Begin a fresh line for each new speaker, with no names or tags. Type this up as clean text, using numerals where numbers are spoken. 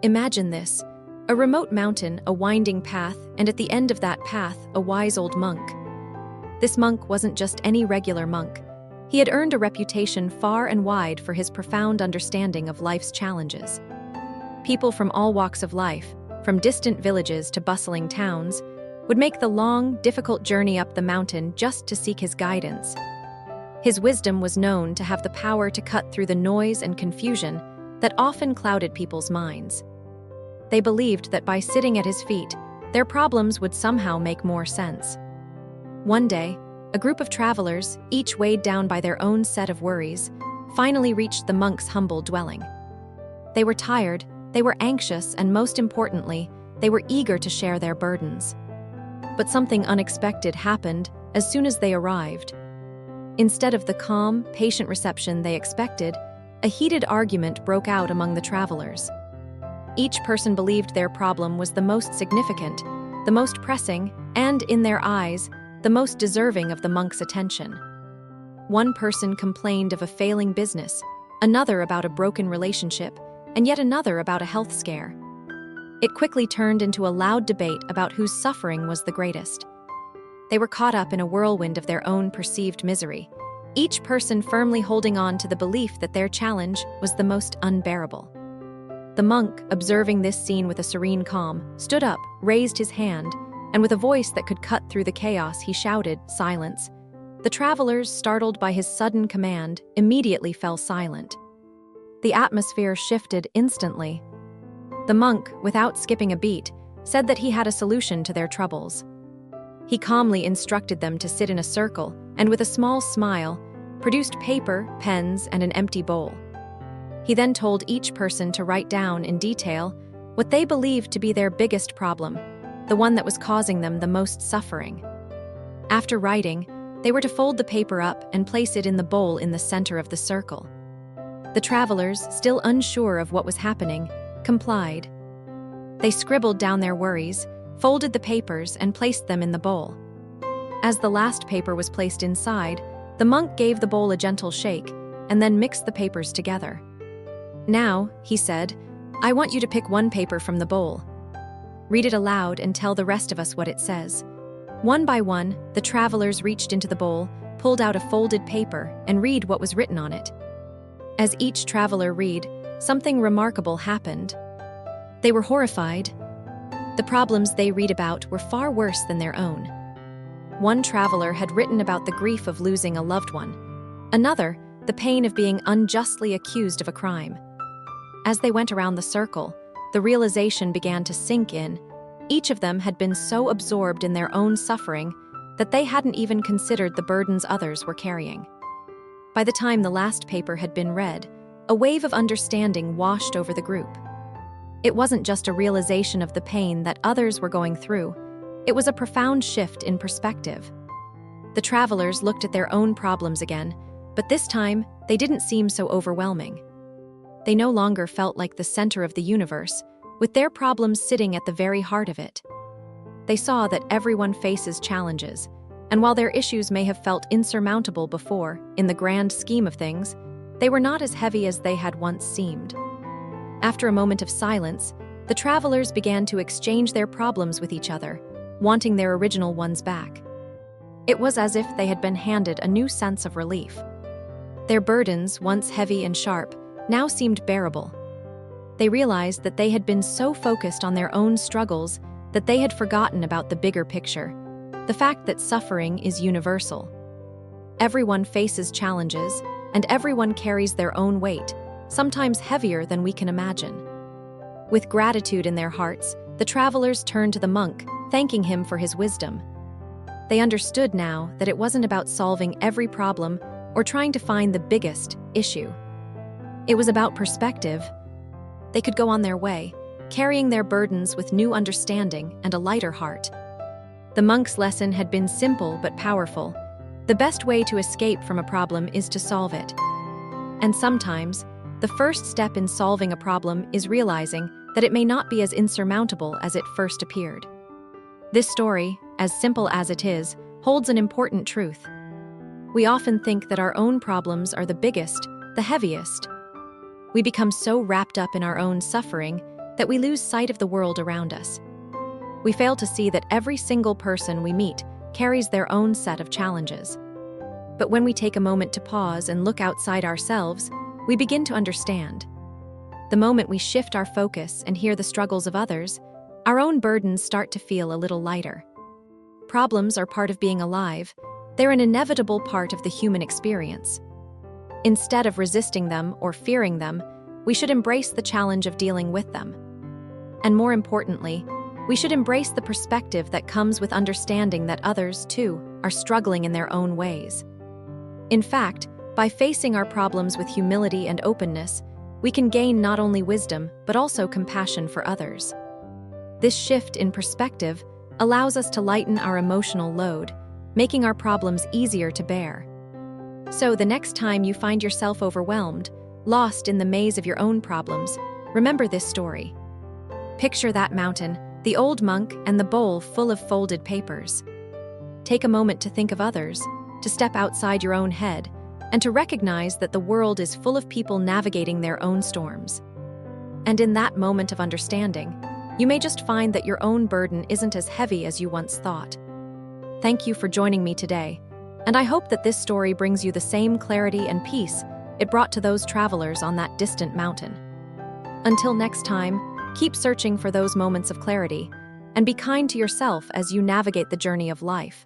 Imagine this: a remote mountain, a winding path, and at the end of that path, a wise old monk. This monk wasn't just any regular monk. He had earned a reputation far and wide for his profound understanding of life's challenges. People from all walks of life, from distant villages to bustling towns, would make the long, difficult journey up the mountain just to seek his guidance. His wisdom was known to have the power to cut through the noise and confusion that often clouded people's minds. They believed that by sitting at his feet, their problems would somehow make more sense. One day, a group of travelers, each weighed down by their own set of worries, finally reached the monk's humble dwelling. They were tired, they were anxious, and most importantly, they were eager to share their burdens. But something unexpected happened as soon as they arrived. Instead of the calm, patient reception they expected, a heated argument broke out among the travelers. Each person believed their problem was the most significant, the most pressing, and, in their eyes, the most deserving of the monk's attention. One person complained of a failing business, another about a broken relationship, and yet another about a health scare. It quickly turned into a loud debate about whose suffering was the greatest. They were caught up in a whirlwind of their own perceived misery, each person firmly holding on to the belief that their challenge was the most unbearable. The monk, observing this scene with a serene calm, stood up, raised his hand, and with a voice that could cut through the chaos, he shouted, "Silence." The travelers, startled by his sudden command, immediately fell silent. The atmosphere shifted instantly. The monk, without skipping a beat, said that he had a solution to their troubles. He calmly instructed them to sit in a circle and, with a small smile, produced paper, pens, and an empty bowl. He then told each person to write down in detail what they believed to be their biggest problem, the one that was causing them the most suffering. After writing, they were to fold the paper up and place it in the bowl in the center of the circle. The travelers, still unsure of what was happening, complied. They scribbled down their worries, folded the papers, and placed them in the bowl. As the last paper was placed inside, the monk gave the bowl a gentle shake and then mixed the papers together. "Now," he said, "I want you to pick one paper from the bowl. Read it aloud and tell the rest of us what it says." One by one, the travelers reached into the bowl, pulled out a folded paper, and read what was written on it. As each traveler read, something remarkable happened. They were horrified. The problems they read about were far worse than their own. One traveler had written about the grief of losing a loved one. Another, the pain of being unjustly accused of a crime. As they went around the circle, the realization began to sink in. Each of them had been so absorbed in their own suffering that they hadn't even considered the burdens others were carrying. By the time the last paper had been read, a wave of understanding washed over the group. It wasn't just a realization of the pain that others were going through, it was a profound shift in perspective. The travelers looked at their own problems again, but this time, they didn't seem so overwhelming. They no longer felt like the center of the universe, with their problems sitting at the very heart of it. They saw that everyone faces challenges, and while their issues may have felt insurmountable before, in the grand scheme of things, they were not as heavy as they had once seemed. After a moment of silence, the travelers began to exchange their problems with each other, wanting their original ones back. It was as if they had been handed a new sense of relief. Their burdens, once heavy and sharp, now seemed bearable. They realized that they had been so focused on their own struggles that they had forgotten about the bigger picture, the fact that suffering is universal. Everyone faces challenges, and everyone carries their own weight, sometimes heavier than we can imagine. With gratitude in their hearts, the travelers turned to the monk, thanking him for his wisdom. They understood now that it wasn't about solving every problem or trying to find the biggest issue. It was about perspective. They could go on their way, carrying their burdens with new understanding and a lighter heart. The monk's lesson had been simple but powerful. The best way to escape from a problem is to solve it. And sometimes, the first step in solving a problem is realizing that it may not be as insurmountable as it first appeared. This story, as simple as it is, holds an important truth. We often think that our own problems are the biggest, the heaviest. We become so wrapped up in our own suffering that we lose sight of the world around us. We fail to see that every single person we meet carries their own set of challenges. But when we take a moment to pause and look outside ourselves, we begin to understand. The moment we shift our focus and hear the struggles of others, our own burdens start to feel a little lighter. Problems are part of being alive. They're an inevitable part of the human experience. Instead of resisting them or fearing them, we should embrace the challenge of dealing with them. And more importantly, we should embrace the perspective that comes with understanding that others, too, are struggling in their own ways. In fact, by facing our problems with humility and openness, we can gain not only wisdom, but also compassion for others. This shift in perspective allows us to lighten our emotional load, making our problems easier to bear. So the next time you find yourself overwhelmed, lost in the maze of your own problems, remember this story. Picture that mountain, the old monk, and the bowl full of folded papers. Take a moment to think of others, to step outside your own head, and to recognize that the world is full of people navigating their own storms. And in that moment of understanding, you may just find that your own burden isn't as heavy as you once thought. Thank you for joining me today, and I hope that this story brings you the same clarity and peace it brought to those travelers on that distant mountain. Until next time, keep searching for those moments of clarity, and be kind to yourself as you navigate the journey of life.